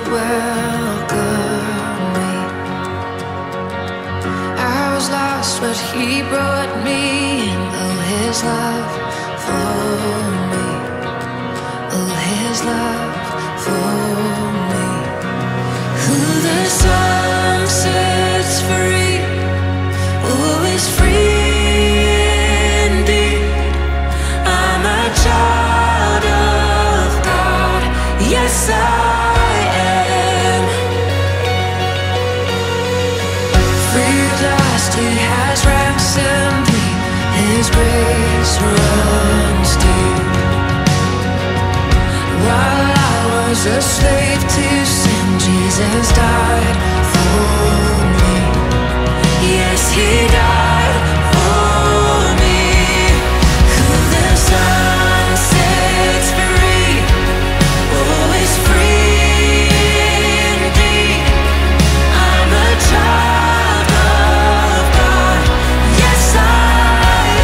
welcome me. I was lost, but he brought me in. Oh, his love for me. Oh, his love for me. Who the sun sets free, oh, is free indeed. I'm a child of God. Yes, I am. Free at last, he has ransomed me. His grace runs deep. While I was a slave to sin, Jesus died for me. Yes, he died for me. Who the Son sets free, oh, is free indeed. I'm a child of God. Yes, I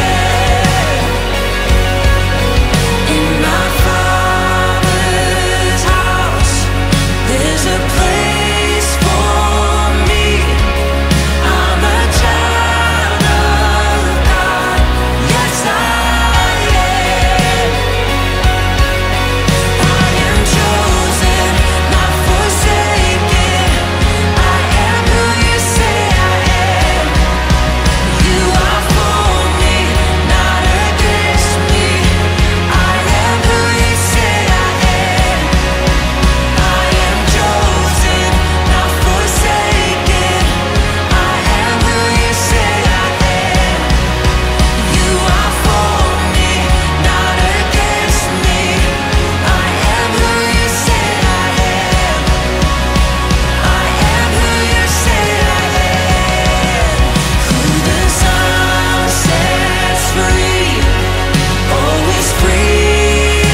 am. In my Father's house, there's a place for me. I'm a child of God. Yes, I am. I am chosen, not forsaken. I am who you say I am. You are for me, not against me. I am who you say I am. I am chosen, not forsaken. I am who you say I am. You are for me, not against me. I am who you say I am. I am who you say I am. Who the Son sets free, oh, is free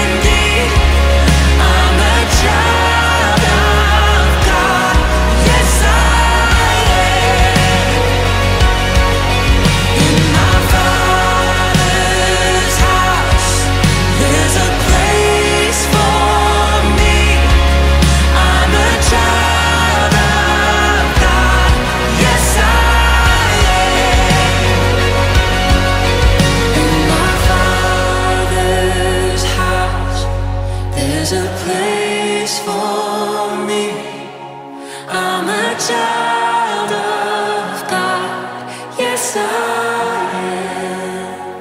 indeed. I'm a child of God. Yes, I am. In my Father's house, there's a place for me. I'm a child of God. Yes, I am. In my Father's house, there's a place for me. I'm a child of God. Yes, I am.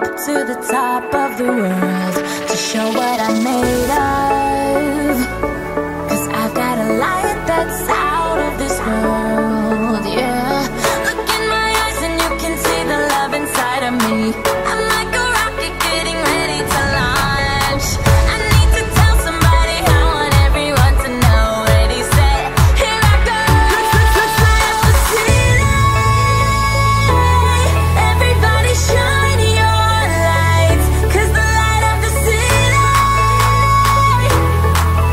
up to the top of the world to show what I'm made of. 'Cause I've got a light that's out of this world, yeah. Look in my eyes and you can see the love inside of me. I'm like a rocket getting ready to launch. I need to tell somebody, I want everyone to know. Ready, set, here I go. Let's light up the city. Everybody shine your lights, 'cause the light of the city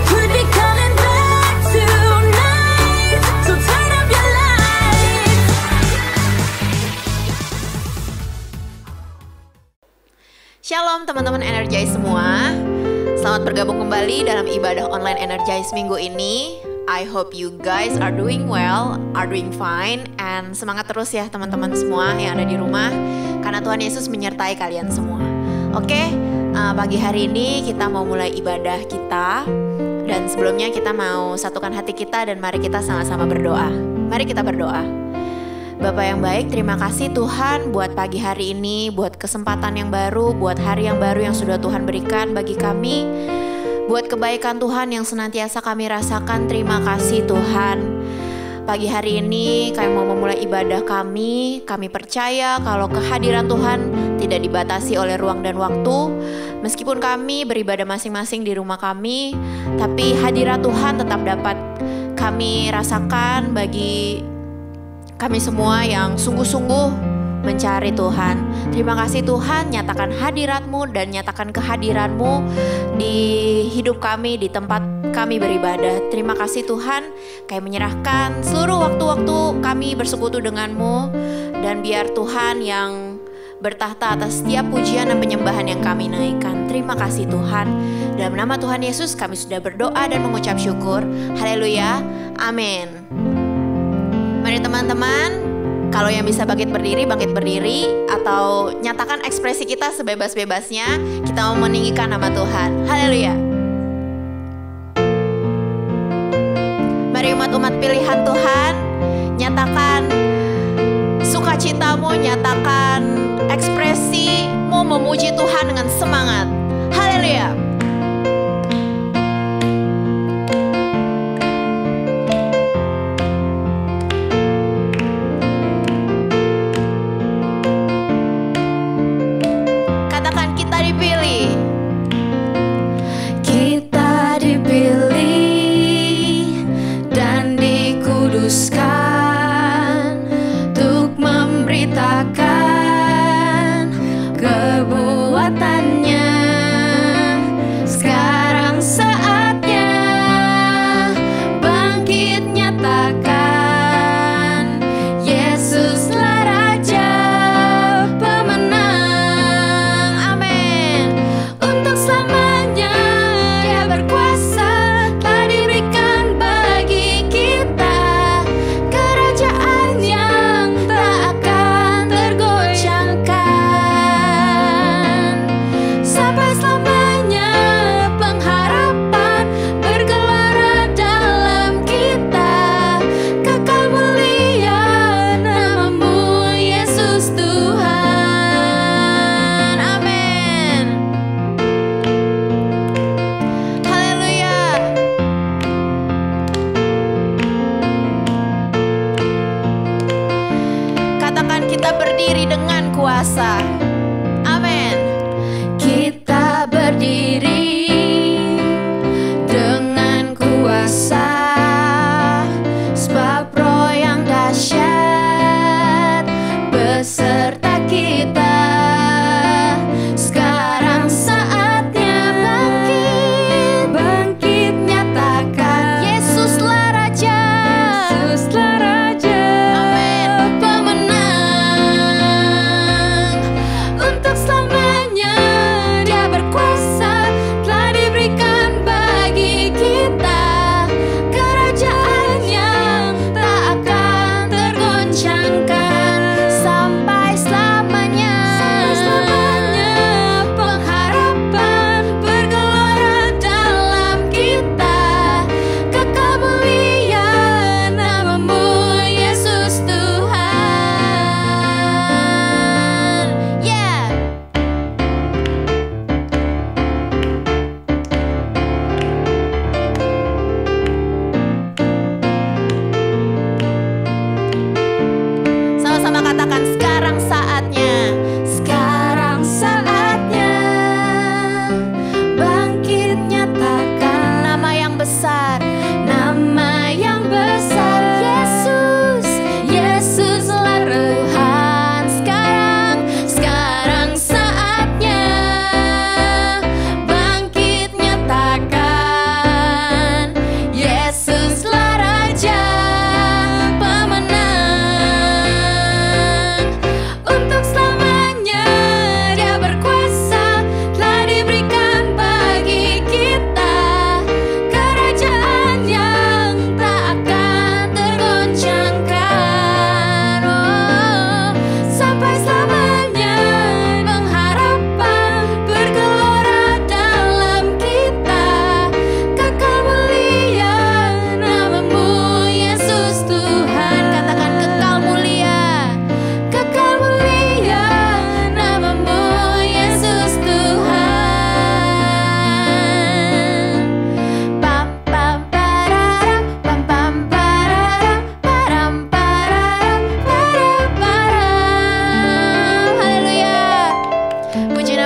could be coming back tonight. So turn up your lights. Shalom teman-teman Energize semua. Selamat bergabung kembali dalam ibadah online Energize minggu ini. I hope you guys are doing well, are doing fine, and semangat terus ya teman-teman semua yang ada di rumah, karena Tuhan Yesus menyertai kalian semua. Oke, pagi hari ini kita mau mulai ibadah kita. Dan sebelumnya kita mau satukan hati kita dan mari kita sama-sama berdoa. Mari kita berdoa. Bapa yang baik, terima kasih Tuhan buat pagi hari ini, buat kesempatan yang baru, buat hari yang baru yang sudah Tuhan berikan bagi kami, buat kebaikan Tuhan yang senantiasa kami rasakan. Terima kasih Tuhan. Pagi hari ini kami mau memulai ibadah kami percaya kalau kehadiran Tuhan tidak dibatasi oleh ruang dan waktu. Meskipun kami beribadah masing-masing di rumah kami, tapi hadirat Tuhan tetap dapat kami rasakan bagi kami semua yang sungguh-sungguh mencari Tuhan. Terima kasih Tuhan, nyatakan hadirat-Mu dan nyatakan kehadiran-Mu di hidup kami, di tempat kami beribadah. Terima kasih Tuhan, kami menyerahkan seluruh waktu-waktu kami bersekutu dengan-Mu. Dan biar Tuhan yang bertahta atas setiap pujian dan penyembahan yang kami naikkan. Terima kasih Tuhan. Dalam nama Tuhan Yesus kami sudah berdoa dan mengucap syukur. Haleluya, amin. Mari teman-teman, kalau yang bisa bangkit berdiri, atau nyatakan ekspresi kita sebebas-bebasnya. Kita mau meninggikan nama Tuhan. Haleluya. Mari umat-umat pilihan Tuhan, nyatakan sukacitamu, nyatakan ekspresimu memuji Tuhan dengan semangat. Haleluya.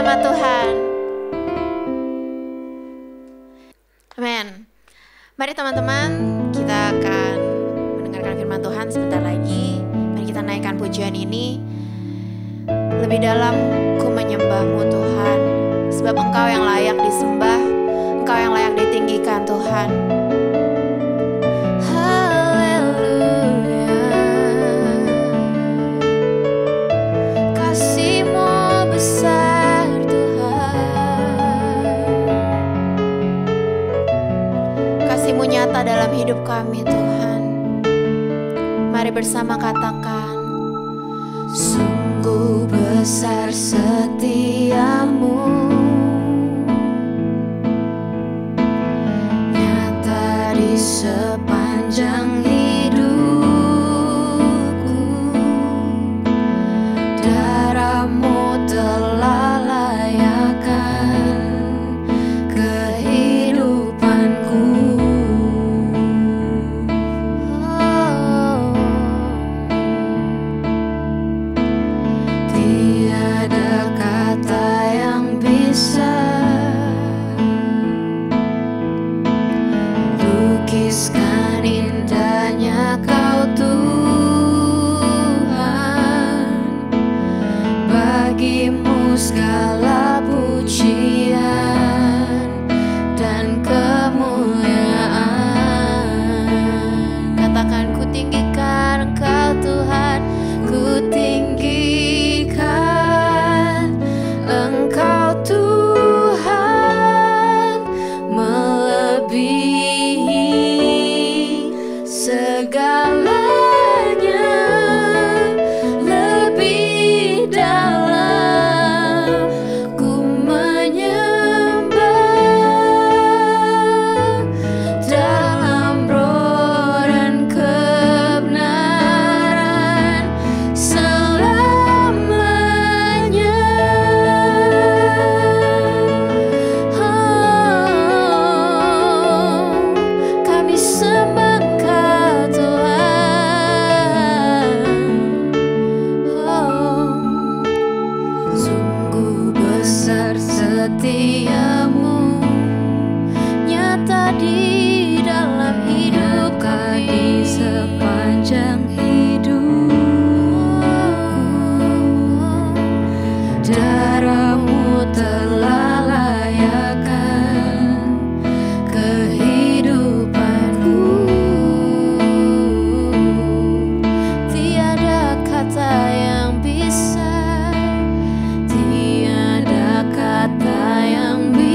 nama Tuhan. Amin. Mari teman-teman, kita akan mendengarkan firman Tuhan sebentar lagi. Mari kita naikkan pujian ini. Lebih dalam ku menyembah-Mu Tuhan, sebab Engkau yang layak disembah, Engkau yang layak ditinggikan Tuhan. Haleluya. Kasih-Mu besar Tuhan, kasih-Mu nyata dalam hidup kami Tuhan. Mari bersama katakan, sungguh besar setiamu, nyata di sepanjang hidupku. Darah-Mu telah layakkan kehidupanku. Tiada kata yang bisa lukiskan indahnya Kau Tuhan. Bagi-Mu segala pujian dan kemuliaan. Katakan, ku tinggikan Engkau Tuhan, ku tinggikan Engkau Tuhan, melebihi segalanya, lebih dalam ku menyembah, dalam roh dan kebenaran selamanya. Kami sembah Engkau Tuhan. Sungguh besar setiamu, nyata di dalam hidup kami sepanjang hidupku. Darah-Mu telah layakkan kehidupanku. Tiada kata yang bisa, tiada kata yang bisa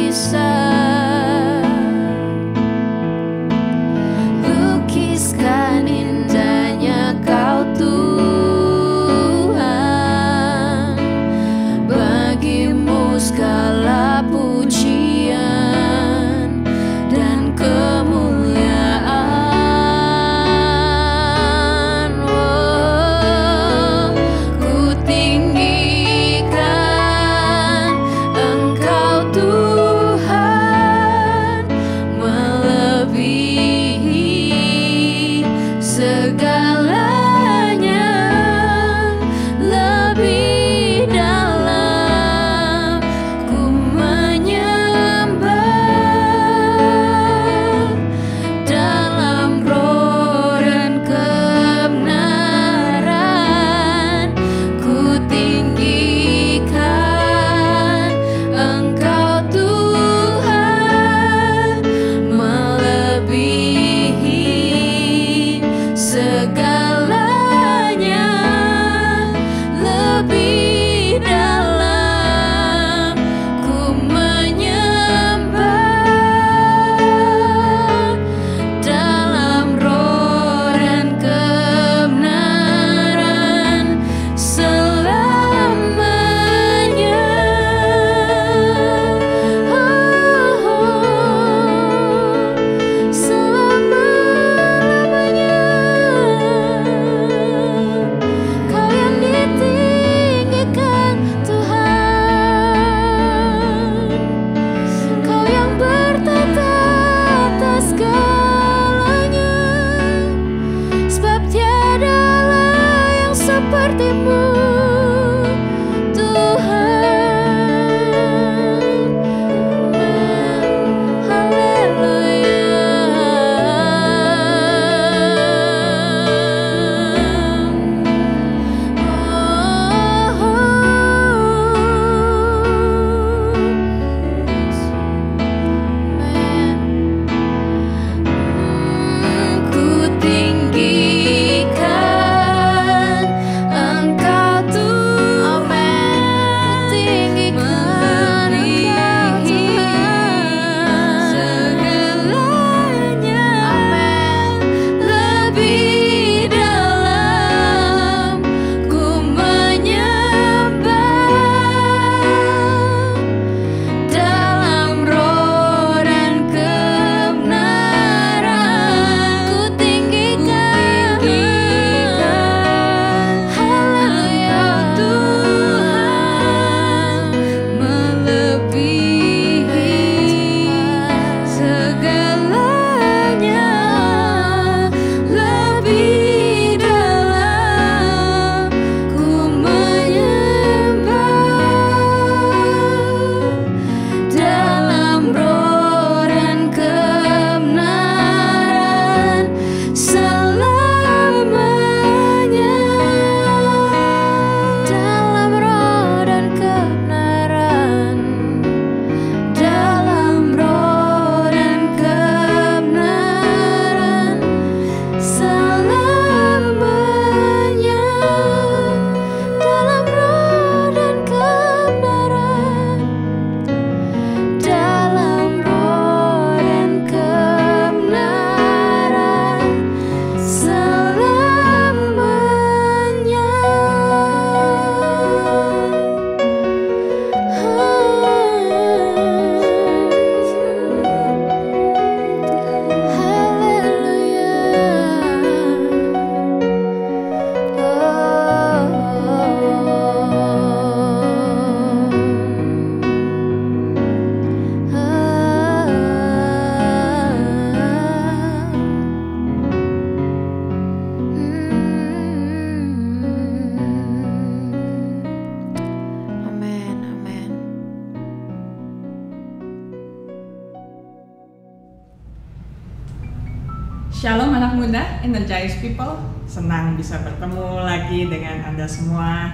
Shalom anak muda, Energize People. Senang bisa bertemu lagi dengan Anda semua.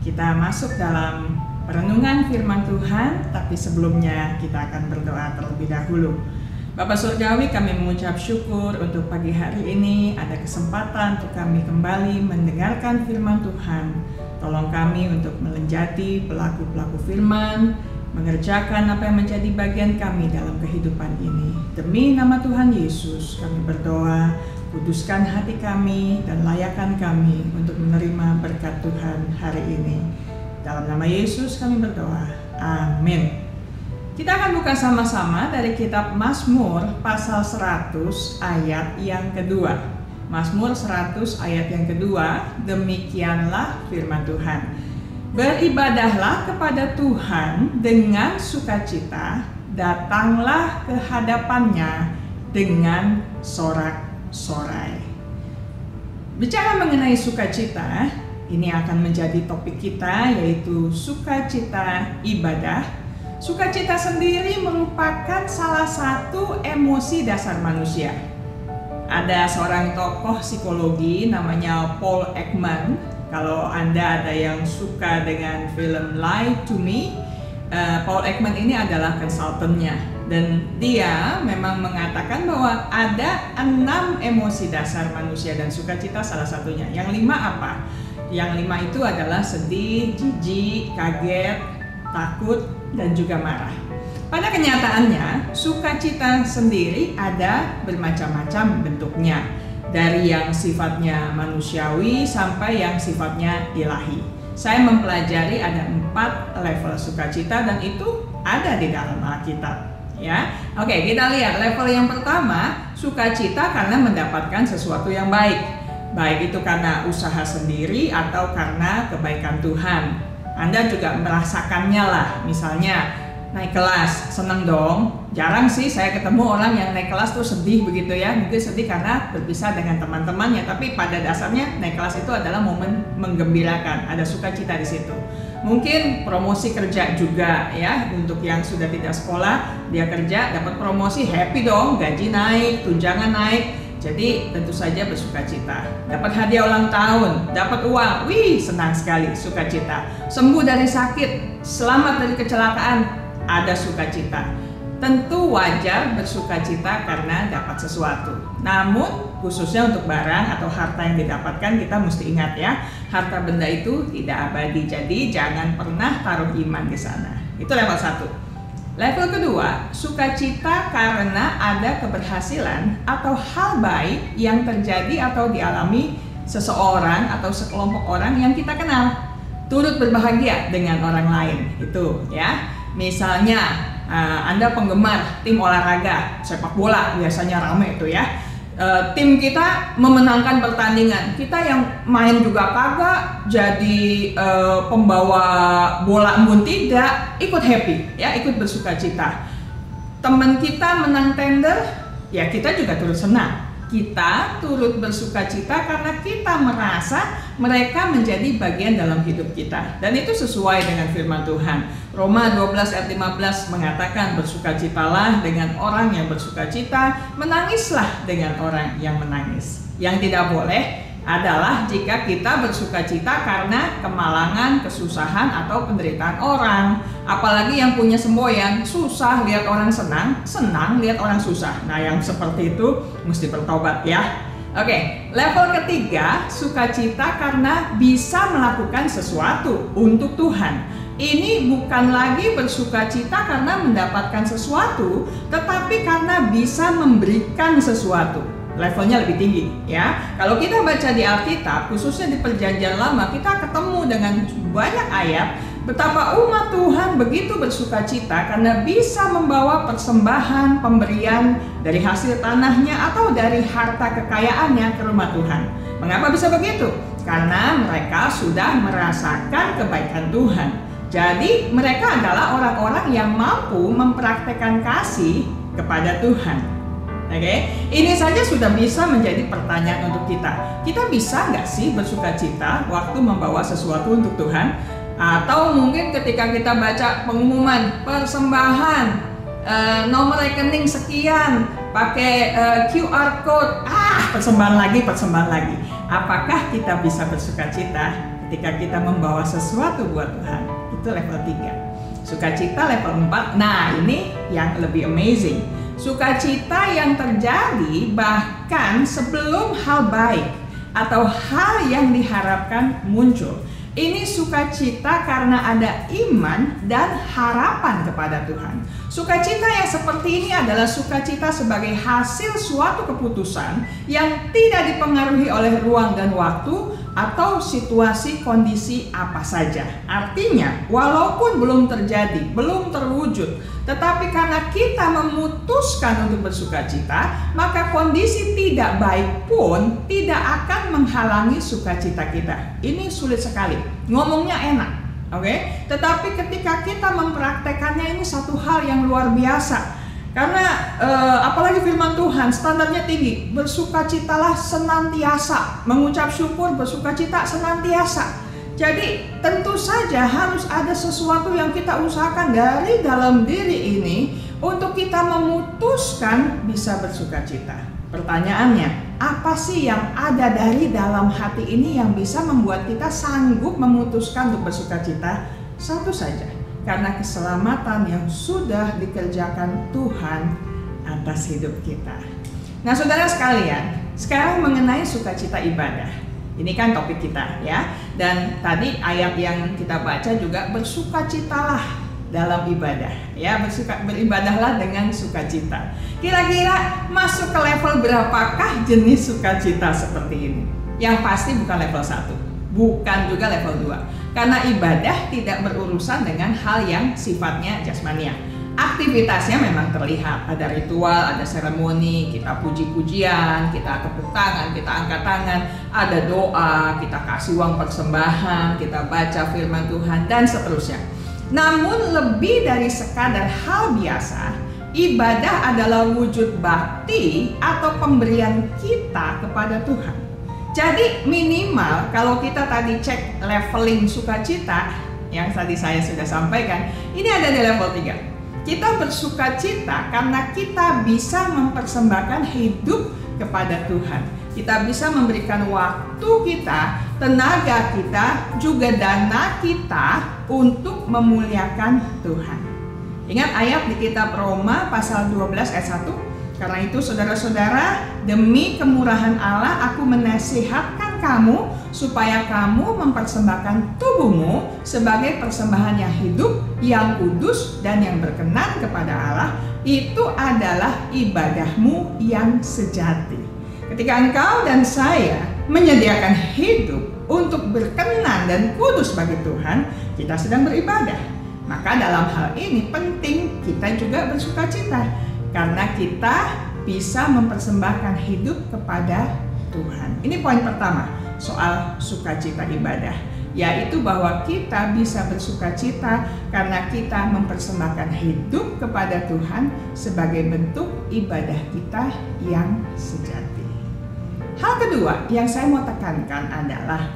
Kita masuk dalam perenungan firman Tuhan, tapi sebelumnya kita akan berdoa terlebih dahulu. Bapak Surgawi, kami mengucap syukur untuk pagi hari ini ada kesempatan untuk kami kembali mendengarkan firman Tuhan. Tolong kami untuk menjadi pelaku-pelaku firman, mengerjakan apa yang menjadi bagian kami dalam kehidupan ini. Demi nama Tuhan Yesus kami berdoa, kuduskan hati kami dan layakan kami untuk menerima berkat Tuhan hari ini. Dalam nama Yesus kami berdoa, amin. Kita akan buka sama-sama dari kitab Mazmur pasal 100 ayat yang kedua. Mazmur 100 ayat yang kedua, demikianlah firman Tuhan. Beribadahlah kepada Tuhan dengan sukacita, datanglah ke hadapannya dengan sorak-sorai. Bicara mengenai sukacita, ini akan menjadi topik kita, yaitu sukacita ibadah. Sukacita sendiri merupakan salah satu emosi dasar manusia. Ada seorang tokoh psikologi namanya Paul Ekman. Kalau Anda ada yang suka dengan film Lie to Me, Paul Ekman ini adalah konsultannya. Dan dia memang mengatakan bahwa ada 6 emosi dasar manusia dan sukacita salah satunya. Yang 5 apa? Yang 5 itu adalah sedih, jijik, kaget, takut, dan juga marah. Pada kenyataannya, sukacita sendiri ada bermacam-macam bentuknya. Dari yang sifatnya manusiawi sampai yang sifatnya ilahi. Saya mempelajari ada 4 level sukacita dan itu ada di dalam Alkitab. Ya, oke, kita lihat level yang pertama, sukacita karena mendapatkan sesuatu yang baik. Baik itu karena usaha sendiri atau karena kebaikan Tuhan. Anda juga merasakannya lah, misalnya naik kelas, seneng dong. Jarang sih saya ketemu orang yang naik kelas tuh sedih begitu ya. Mungkin sedih karena berpisah dengan teman-temannya, tapi pada dasarnya naik kelas itu adalah momen menggembirakan, ada sukacita di situ. Mungkin promosi kerja juga ya, untuk yang sudah tidak sekolah, dia kerja dapat promosi, happy dong, gaji naik, tunjangan naik. Jadi tentu saja bersukacita. Dapat hadiah ulang tahun, dapat uang, wih senang sekali, sukacita. Sembuh dari sakit, selamat dari kecelakaan, ada sukacita. Tentu wajar bersukacita karena dapat sesuatu. Namun khususnya untuk barang atau harta yang didapatkan, kita mesti ingat ya, harta benda itu tidak abadi. Jadi jangan pernah taruh iman di sana. Itu level 1. Level kedua, sukacita karena ada keberhasilan atau hal baik yang terjadi atau dialami seseorang atau sekelompok orang yang kita kenal. Turut berbahagia dengan orang lain, itu ya. Misalnya Anda penggemar tim olahraga sepak bola, biasanya rame itu ya. Tim kita memenangkan pertandingan, kita yang main juga kagak jadi pembawa bola embun tidak, ikut happy ya, ikut bersukacita. Teman kita menang tender, ya kita juga turut senang. Kita turut bersukacita karena kita merasa mereka menjadi bagian dalam hidup kita. Dan itu sesuai dengan firman Tuhan. Roma 12 ayat 15 mengatakan, bersukacitalah dengan orang yang bersukacita, menangislah dengan orang yang menangis. Yang tidak boleh adalah jika kita bersukacita karena kemalangan, kesusahan, atau penderitaan orang. Apalagi yang punya semboyan, susah lihat orang senang, senang lihat orang susah. Nah yang seperti itu mesti bertobat ya. Oke, level ketiga, sukacita karena bisa melakukan sesuatu untuk Tuhan. Ini bukan lagi bersukacita karena mendapatkan sesuatu, tetapi karena bisa memberikan sesuatu. Levelnya lebih tinggi ya. Kalau kita baca di Alkitab, khususnya di Perjanjian Lama, kita ketemu dengan banyak ayat betapa umat Tuhan begitu bersukacita karena bisa membawa persembahan, pemberian dari hasil tanahnya atau dari harta kekayaannya ke rumah Tuhan. Mengapa bisa begitu? Karena mereka sudah merasakan kebaikan Tuhan. Jadi mereka adalah orang-orang yang mampu mempraktekkan kasih kepada Tuhan. Oke, ini saja sudah bisa menjadi pertanyaan untuk kita. Kita bisa nggak sih bersukacita waktu membawa sesuatu untuk Tuhan? Atau mungkin ketika kita baca pengumuman persembahan nomor rekening sekian pakai QR code, persembahan lagi. Apakah kita bisa bersukacita ketika kita membawa sesuatu buat Tuhan? Itu level 3. Sukacita level 4. Nah, ini yang lebih amazing. Sukacita yang terjadi bahkan sebelum hal baik atau hal yang diharapkan muncul. Ini sukacita karena ada iman dan harapan kepada Tuhan. Sukacita yang seperti ini adalah sukacita sebagai hasil suatu keputusan yang tidak dipengaruhi oleh ruang dan waktu atau situasi kondisi apa saja. Artinya, walaupun belum terjadi, belum terwujud, tetapi karena kita memutuskan untuk bersukacita, maka kondisi tidak baik pun tidak akan menghalangi sukacita kita. Ini sulit sekali. Ngomongnya enak, oke? Tetapi ketika kita mempraktekannya, ini satu hal yang luar biasa. Karena apalagi firman Tuhan standarnya tinggi, bersukacitalah senantiasa, mengucap syukur, bersukacita senantiasa. Jadi tentu saja harus ada sesuatu yang kita usahakan dari dalam diri ini untuk kita memutuskan bisa bersukacita. Pertanyaannya, apa sih yang ada dari dalam hati ini yang bisa membuat kita sanggup memutuskan untuk bersukacita? Satu saja, karena keselamatan yang sudah dikerjakan Tuhan atas hidup kita. Nah, saudara sekalian, sekarang mengenai sukacita ibadah. Ini kan topik kita ya. Dan tadi ayat yang kita baca juga bersukacitalah dalam ibadah ya, beribadahlah dengan sukacita. Kira-kira masuk ke level berapakah jenis sukacita seperti ini? Yang pasti bukan level 1, bukan juga level 2. Karena ibadah tidak berurusan dengan hal yang sifatnya jasmania. Aktivitasnya memang terlihat, ada ritual, ada seremoni, kita puji-pujian, kita tepuk tangan, kita angkat tangan, ada doa, kita kasih uang persembahan, kita baca firman Tuhan, dan seterusnya. Namun lebih dari sekadar hal biasa, ibadah adalah wujud bakti atau pemberian kita kepada Tuhan. Jadi minimal kalau kita tadi cek leveling sukacita yang tadi saya sudah sampaikan, ini ada di level 3. Kita bersukacita karena kita bisa mempersembahkan hidup kepada Tuhan. Kita bisa memberikan waktu kita, tenaga kita, juga dana kita untuk memuliakan Tuhan. Ingat ayat di kitab Roma pasal 12 ayat 1. Karena itu saudara-saudara, demi kemurahan Allah aku menasihatkan kamu supaya kamu mempersembahkan tubuhmu sebagai persembahan yang hidup, yang kudus dan yang berkenan kepada Allah. Itu adalah ibadahmu yang sejati. Ketika engkau dan saya menyediakan hidup untuk berkenan dan kudus bagi Tuhan, kita sedang beribadah. Maka dalam hal ini penting kita juga bersukacita. Karena kita bisa mempersembahkan hidup kepada Tuhan. Ini poin pertama soal sukacita ibadah, yaitu bahwa kita bisa bersukacita karena kita mempersembahkan hidup kepada Tuhan sebagai bentuk ibadah kita yang sejati. Hal kedua yang saya mau tekankan adalah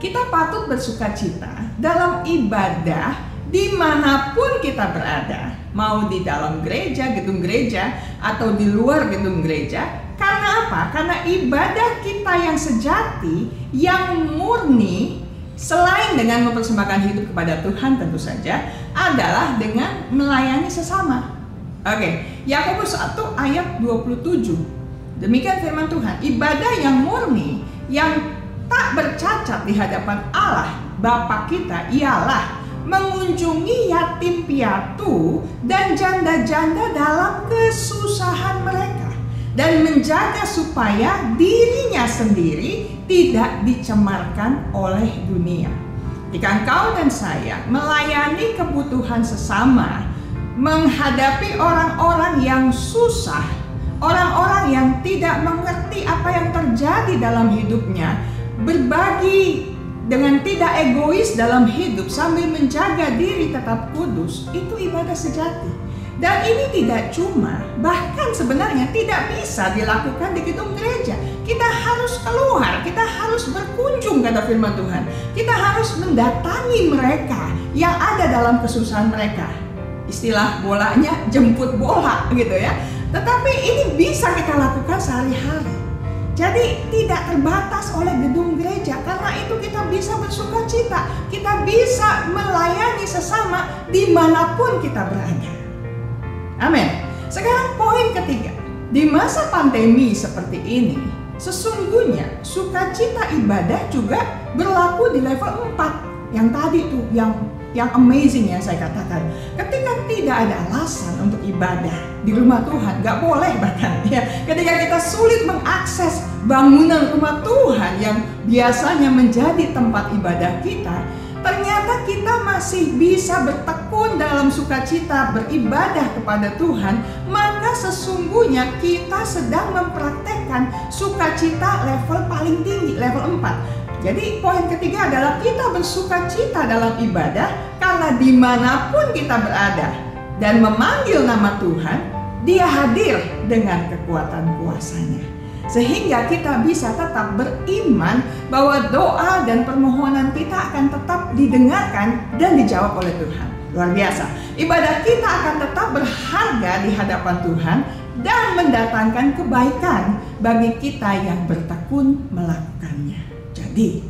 kita patut bersukacita dalam ibadah dimanapun kita berada. Mau di dalam gereja, gedung gereja, atau di luar gedung gereja. Karena apa? Karena ibadah kita yang sejati, yang murni, selain dengan mempersembahkan hidup kepada Tuhan tentu saja, adalah dengan melayani sesama. Oke, Yakobus 1 ayat 27. Demikian firman Tuhan, ibadah yang murni, yang tak bercacat di hadapan Allah Bapa kita ialah mengunjungi yatim piatu dan janda-janda dalam kesusahan mereka dan menjaga supaya dirinya sendiri tidak dicemarkan oleh dunia. Jika engkau dan saya melayani kebutuhan sesama, menghadapi orang-orang yang susah, orang-orang yang tidak mengerti apa yang terjadi dalam hidupnya, berbagi dengan tidak egois dalam hidup sambil menjaga diri tetap kudus, itu ibadah sejati. Dan ini tidak cuma, bahkan sebenarnya tidak bisa dilakukan di gedung gereja. Kita harus keluar, kita harus berkunjung, kata firman Tuhan. Kita harus mendatangi mereka yang ada dalam kesusahan mereka. Istilah bolanya jemput bola gitu ya. Tetapi ini bisa kita lakukan sehari-hari. Jadi tidak terbatas oleh gedung gereja. Karena itu kita bisa bersuka cita. Kita bisa melayani sesama dimanapun kita berada. Amin. Sekarang poin ketiga. Di masa pandemi seperti ini, sesungguhnya sukacita ibadah juga berlaku di level 4. Yang tadi tuh, yang amazing yang saya katakan. Ketika tidak ada alasan untuk ibadah di rumah Tuhan, gak boleh bahkan ya. Ketika kita sulit mengakses bangunan rumah Tuhan yang biasanya menjadi tempat ibadah kita, ternyata kita masih bisa bertekun dalam sukacita beribadah kepada Tuhan, maka sesungguhnya kita sedang mempraktekkan sukacita level paling tinggi, level 4. Jadi poin ketiga adalah kita bersukacita dalam ibadah karena dimanapun kita berada dan memanggil nama Tuhan, Dia hadir dengan kekuatan kuasa-Nya. Sehingga kita bisa tetap beriman bahwa doa dan permohonan kita akan tetap didengarkan dan dijawab oleh Tuhan. Luar biasa. Ibadah kita akan tetap berharga di hadapan Tuhan dan mendatangkan kebaikan bagi kita yang bertekun melakukannya. Jadi,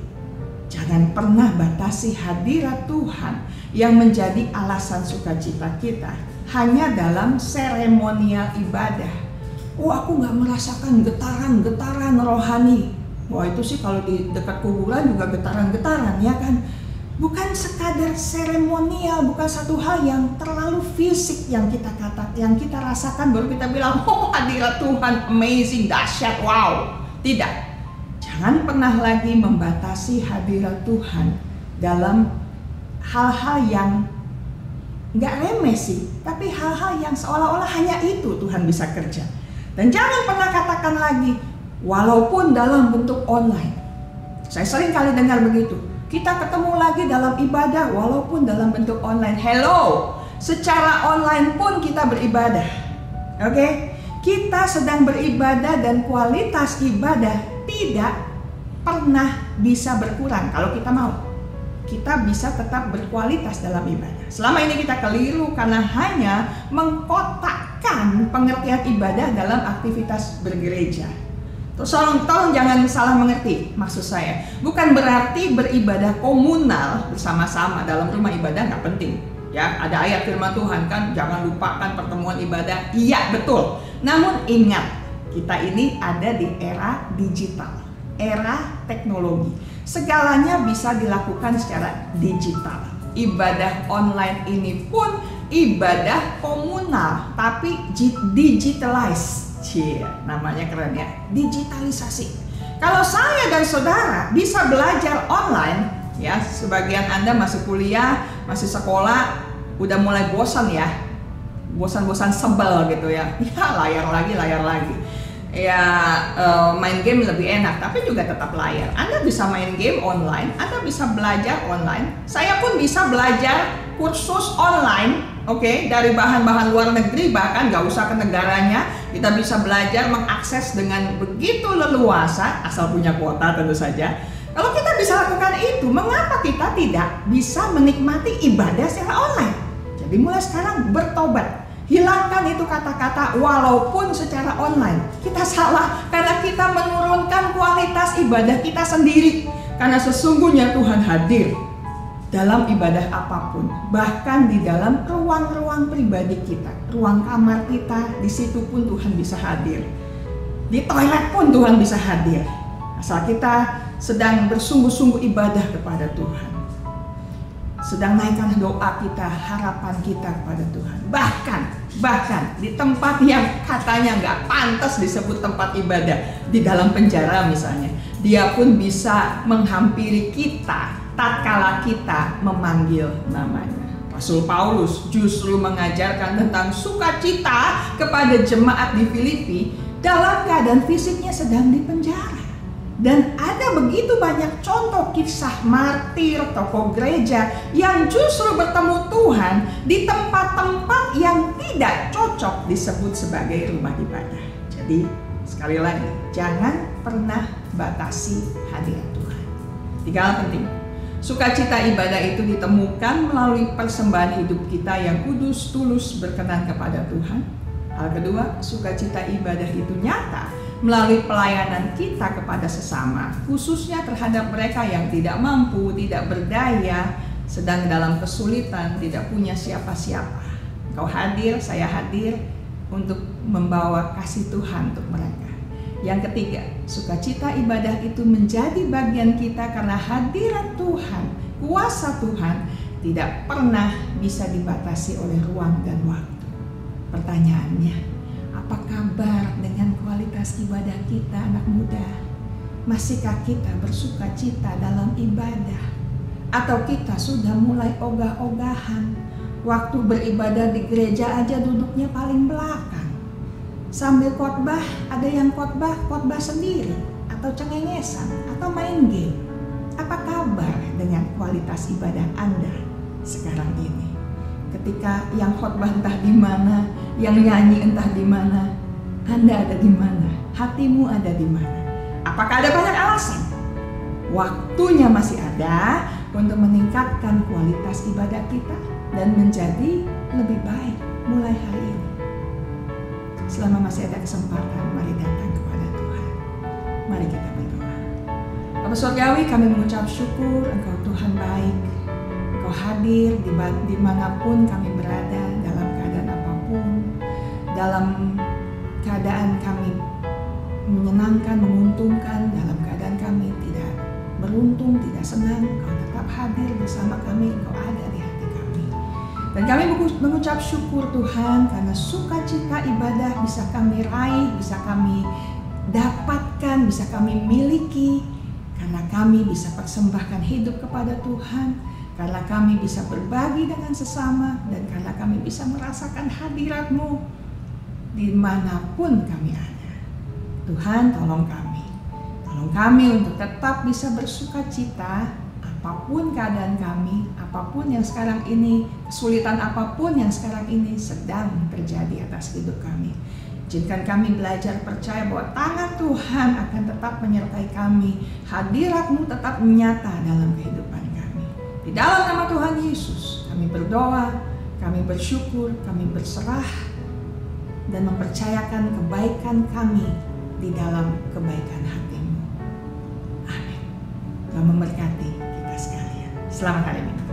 jangan pernah batasi hadirat Tuhan yang menjadi alasan sukacita kita hanya dalam seremonial ibadah. Aku gak merasakan getaran-getaran rohani. Wah, itu sih kalau di dekat kuburan juga getaran-getaran, ya kan? Bukan sekadar seremonial, bukan satu hal yang terlalu fisik yang kita rasakan baru kita bilang, oh hadirat Tuhan amazing, dahsyat, wow. Tidak. Jangan pernah lagi membatasi hadirat Tuhan dalam hal-hal yang nggak remeh sih, tapi hal-hal yang seolah-olah hanya itu Tuhan bisa kerja. Dan jangan pernah katakan lagi, walaupun dalam bentuk online. Saya sering kali dengar begitu. Kita ketemu lagi dalam ibadah walaupun dalam bentuk online. Hello, secara online pun kita beribadah. Oke? Kita sedang beribadah dan kualitas ibadah tidak pernah bisa berkurang kalau kita mau. Kita bisa tetap berkualitas dalam ibadah. Selama ini kita keliru karena hanya mengkotakkan pengertian ibadah dalam aktivitas bergereja. Tolong jangan salah mengerti maksud saya. Bukan berarti beribadah komunal bersama-sama dalam rumah ibadah nggak penting. Ya, ada ayat firman Tuhan kan, jangan lupakan pertemuan ibadah. Iya, betul. Namun ingat, kita ini ada di era digital, era teknologi. Segalanya bisa dilakukan secara digital. Ibadah online ini pun ibadah komunal, tapi digitalized. Namanya keren ya, digitalisasi. Kalau saya dan saudara bisa belajar online, ya, sebagian Anda masih kuliah, masih sekolah, udah mulai bosan ya, bosan-bosan sebel gitu ya, layar lagi. Ya, main game lebih enak, tapi juga tetap layar. Anda bisa main game online, Anda bisa belajar online. Saya pun bisa belajar kursus online, oke, dari bahan-bahan luar negeri, bahkan gak usah ke negaranya. Kita bisa belajar mengakses dengan begitu leluasa, asal punya kuota tentu saja. Kalau kita bisa lakukan itu, mengapa kita tidak bisa menikmati ibadah secara online? Jadi mulai sekarang bertobat. Hilangkan itu kata-kata walaupun secara online. Kita salah karena kita menurunkan kualitas ibadah kita sendiri. Karena sesungguhnya Tuhan hadir dalam ibadah apapun. Bahkan di dalam ruang-ruang pribadi kita. Ruang kamar kita, di situ pun Tuhan bisa hadir. Di toilet pun Tuhan bisa hadir. Asal kita sedang bersungguh-sungguh ibadah kepada Tuhan. Sedang naikkan doa kita, harapan kita kepada Tuhan. Bahkan di tempat yang katanya nggak pantas disebut tempat ibadah, di dalam penjara misalnya, Dia pun bisa menghampiri kita tatkala kita memanggil namanya. Rasul Paulus justru mengajarkan tentang sukacita kepada jemaat di Filipi dalam keadaan fisiknya sedang dipenjara. Dan ada begitu banyak contoh kisah martir, tokoh gereja yang justru bertemu Tuhan di tempat-tempat yang tidak cocok disebut sebagai rumah ibadah. Jadi sekali lagi, jangan pernah batasi hadirat Tuhan. 3 hal penting. Sukacita ibadah itu ditemukan melalui persembahan hidup kita yang kudus, tulus, berkenan kepada Tuhan. Hal kedua, sukacita ibadah itu nyata melalui pelayanan kita kepada sesama, khususnya terhadap mereka yang tidak mampu, tidak berdaya, sedang dalam kesulitan, tidak punya siapa-siapa. Kau hadir, saya hadir untuk membawa kasih Tuhan untuk mereka. Yang ketiga, sukacita ibadah itu menjadi bagian kita karena hadirat Tuhan, kuasa Tuhan tidak pernah bisa dibatasi oleh ruang dan waktu. Pertanyaannya, apa kabar dengan kualitas ibadah kita, anak muda? Masihkah kita bersukacita dalam ibadah? Atau kita sudah mulai ogah-ogahan? Waktu beribadah di gereja aja duduknya paling belakang. Sambil khotbah, ada yang khotbah sendiri, atau cengengesan, atau main game. Apa kabar dengan kualitas ibadah Anda sekarang ini? Ketika yang khotbah entah di mana, yang nyanyi entah di mana, Anda ada di mana? Hatimu ada di mana? Apakah ada banyak alasan? Waktunya masih ada untuk meningkatkan kualitas ibadah kita dan menjadi lebih baik mulai hari ini. Selama masih ada kesempatan, mari datang kepada Tuhan. Mari kita berdoa. Bapa Surgawi, kami mengucap syukur Engkau Tuhan baik. Engkau hadir dimanapun kami berada, dalam keadaan apapun, dalam keadaan kami menyenangkan, menguntungkan, dalam keadaan kami tidak beruntung, tidak senang, Engkau tetap hadir bersama kami, Engkau ada di hati kami. Dan kami mengucap syukur Tuhan karena sukacita ibadah bisa kami raih, bisa kami dapatkan, bisa kami miliki, karena kami bisa persembahkan hidup kepada Tuhan, karena kami bisa berbagi dengan sesama, dan karena kami bisa merasakan hadirat-Mu dimanapun kami ada. Tuhan, tolong kami untuk tetap bisa bersukacita apapun keadaan kami, apapun yang sekarang ini, kesulitan apapun yang sekarang ini sedang terjadi atas hidup kami. Izinkan kami belajar percaya bahwa tangan Tuhan akan tetap menyertai kami, hadirat-Mu tetap nyata dalam kehidupan kami. Di dalam nama Tuhan Yesus, kami berdoa, kami bersyukur, kami berserah, dan mempercayakan kebaikan kami di dalam kebaikan hati-Mu. Amin. Tuhan memberkati kita sekalian. Selamat hari Minggu.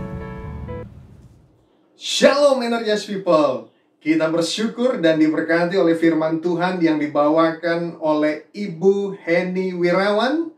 Shalom Energize People. Kita bersyukur dan diberkati oleh firman Tuhan yang dibawakan oleh Ibu Heni Wirawan.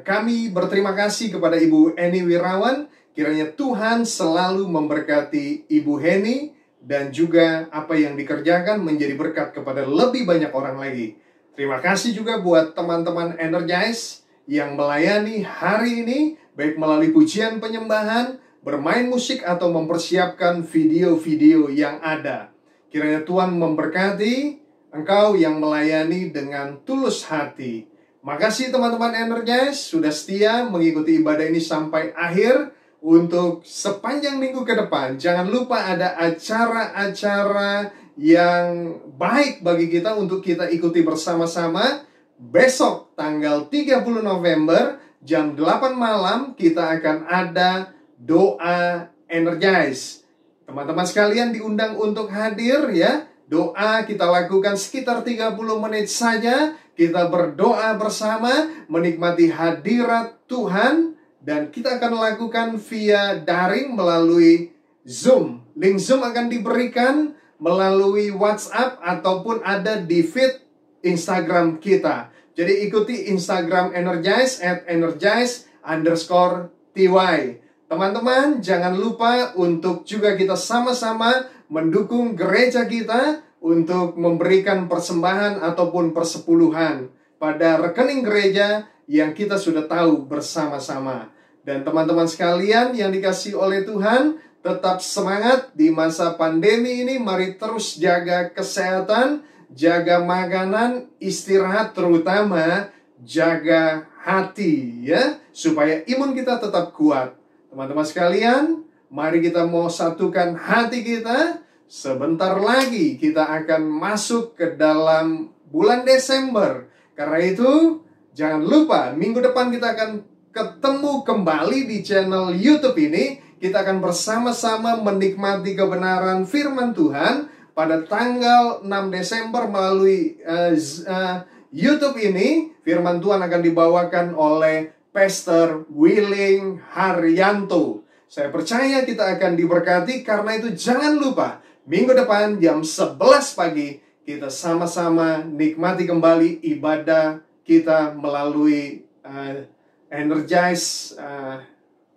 Kami berterima kasih kepada Ibu Heni Wirawan. Kiranya Tuhan selalu memberkati Ibu Heni dan juga apa yang dikerjakan menjadi berkat kepada lebih banyak orang lagi. Terima kasih juga buat teman-teman Energize yang melayani hari ini, baik melalui pujian penyembahan, bermain musik, atau mempersiapkan video-video yang ada. Kiranya Tuhan memberkati engkau yang melayani dengan tulus hati. Makasih teman-teman Energize sudah setia mengikuti ibadah ini sampai akhir. Untuk sepanjang minggu ke depan, jangan lupa ada acara-acara yang baik bagi kita untuk kita ikuti bersama-sama. Besok tanggal 30 November jam 8 malam kita akan ada doa Energize. Teman-teman sekalian diundang untuk hadir ya. Doa kita lakukan sekitar 30 menit saja. Kita berdoa bersama, menikmati hadirat Tuhan. Dan kita akan lakukan via daring melalui Zoom. Link Zoom akan diberikan melalui WhatsApp ataupun ada di feed Instagram kita. Jadi ikuti Instagram Energize @energize_ty. Teman-teman, jangan lupa untuk juga kita sama-sama mendukung gereja kita untuk memberikan persembahan ataupun persepuluhan pada rekening gereja yang kita sudah tahu bersama-sama. Dan teman-teman sekalian yang dikasihi oleh Tuhan, tetap semangat di masa pandemi ini. Mari terus jaga kesehatan, jaga makanan, istirahat, terutama jaga hati ya, supaya imun kita tetap kuat. Teman-teman sekalian, mari kita mau satukan hati kita. Sebentar lagi kita akan masuk ke dalam bulan Desember. Karena itu jangan lupa, minggu depan kita akan ketemu kembali di channel YouTube ini. Kita akan bersama-sama menikmati kebenaran firman Tuhan pada tanggal 6 Desember melalui YouTube ini, firman Tuhan akan dibawakan oleh Pastor Willing Haryanto. Saya percaya kita akan diberkati, karena itu jangan lupa minggu depan jam 11 pagi kita sama-sama nikmati kembali ibadah kita melalui Energize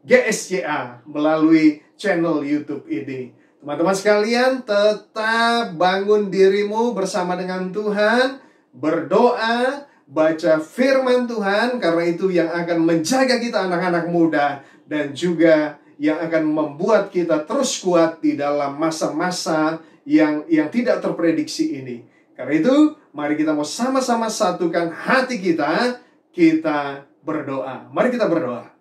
GSCA melalui channel YouTube ini. Teman-teman sekalian, tetap bangun dirimu bersama dengan Tuhan, berdoa, baca firman Tuhan, karena itu yang akan menjaga kita anak-anak muda, dan juga yang akan membuat kita terus kuat di dalam masa-masa yang tidak terprediksi ini. Karena itu, mari kita mau sama-sama satukan hati kita berdoa. Mari kita berdoa.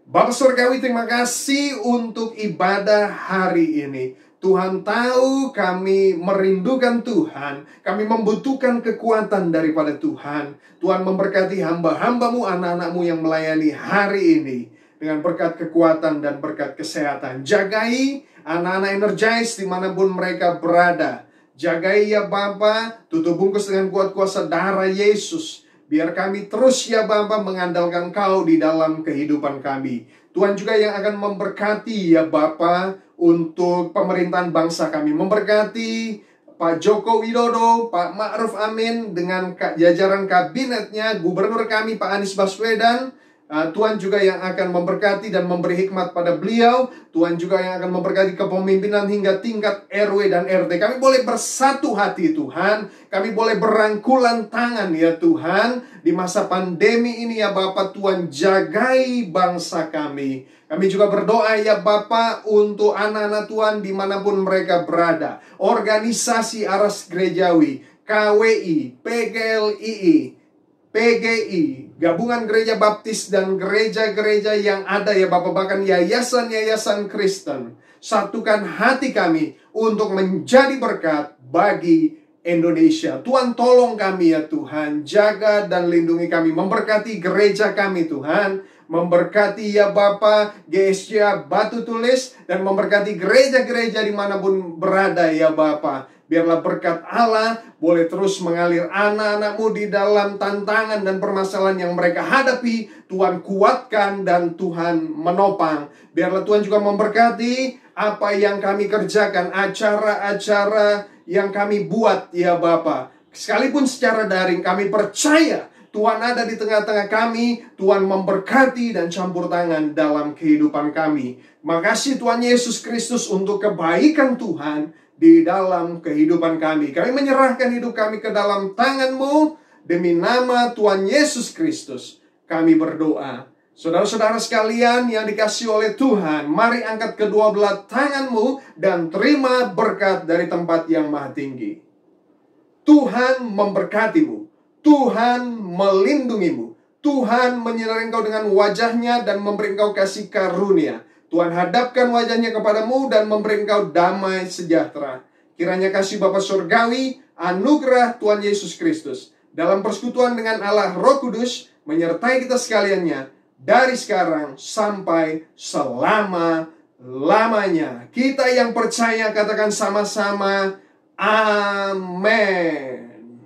Bapa Surgawi, terima kasih untuk ibadah hari ini. Tuhan tahu kami merindukan Tuhan. Kami membutuhkan kekuatan daripada Tuhan. Tuhan memberkati hamba-hambamu, anak-anakmu yang melayani hari ini dengan berkat kekuatan dan berkat kesehatan. Jagai anak-anak Energize dimanapun mereka berada. Jagai ya Bapa, tutup bungkus dengan kuat kuasa darah Yesus. Biar kami terus ya Bapa mengandalkan Kau di dalam kehidupan kami. Tuhan juga yang akan memberkati ya Bapa untuk pemerintahan bangsa kami. Memberkati Pak Joko Widodo, Pak Ma'ruf Amin dengan jajaran kabinetnya, gubernur kami Pak Anies Baswedan. Tuhan juga yang akan memberkati dan memberi hikmat pada beliau. Tuhan juga yang akan memberkati kepemimpinan hingga tingkat RW dan RT. Kami boleh bersatu hati Tuhan. Kami boleh berangkulan tangan ya Tuhan. Di masa pandemi ini ya Bapa, Tuhan jagai bangsa kami. Kami juga berdoa ya Bapa untuk anak-anak Tuhan dimanapun mereka berada. Organisasi Aras Gerejawi, KWI, PGLII, PGI, Gabungan Gereja Baptis, dan gereja-gereja yang ada ya Bapak, bahkan yayasan-yayasan Kristen. Satukan hati kami untuk menjadi berkat bagi Indonesia. Tuhan tolong kami ya Tuhan, jaga dan lindungi kami, memberkati gereja kami Tuhan, memberkati ya Bapa GSCA Batu Tulis, dan memberkati gereja-gereja dimanapun berada ya Bapa. Biarlah berkat Allah boleh terus mengalir anak-anakmu di dalam tantangan dan permasalahan yang mereka hadapi. Tuhan kuatkan dan Tuhan menopang. Biarlah Tuhan juga memberkati apa yang kami kerjakan, acara-acara yang kami buat ya Bapa. Sekalipun secara daring, kami percaya Tuhan ada di tengah-tengah kami. Tuhan memberkati dan campur tangan dalam kehidupan kami. Makasih Tuhan Yesus Kristus untuk kebaikan Tuhan di dalam kehidupan kami. Kami menyerahkan hidup kami ke dalam tangan-Mu. Demi nama Tuhan Yesus Kristus kami berdoa. Saudara-saudara sekalian yang dikasihi oleh Tuhan, mari angkat kedua belah tangan-Mu dan terima berkat dari tempat yang maha tinggi. Tuhan memberkati-Mu. Tuhan melindungi-Mu. Tuhan menyinari engkau dengan wajah-Nya dan memberi engkau kasih karunia. Tuhan hadapkan wajah-Nya kepadamu dan memberi engkau damai sejahtera. Kiranya kasih Bapa Surgawi, anugerah Tuhan Yesus Kristus, dalam persekutuan dengan Allah Roh Kudus, menyertai kita sekaliannya, dari sekarang sampai selama-lamanya. Kita yang percaya katakan sama-sama, amin.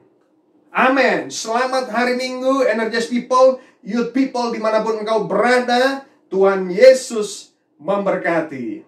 Amin. Selamat hari Minggu, Energize People, Youth People, dimanapun engkau berada. Tuhan Yesus memberkati.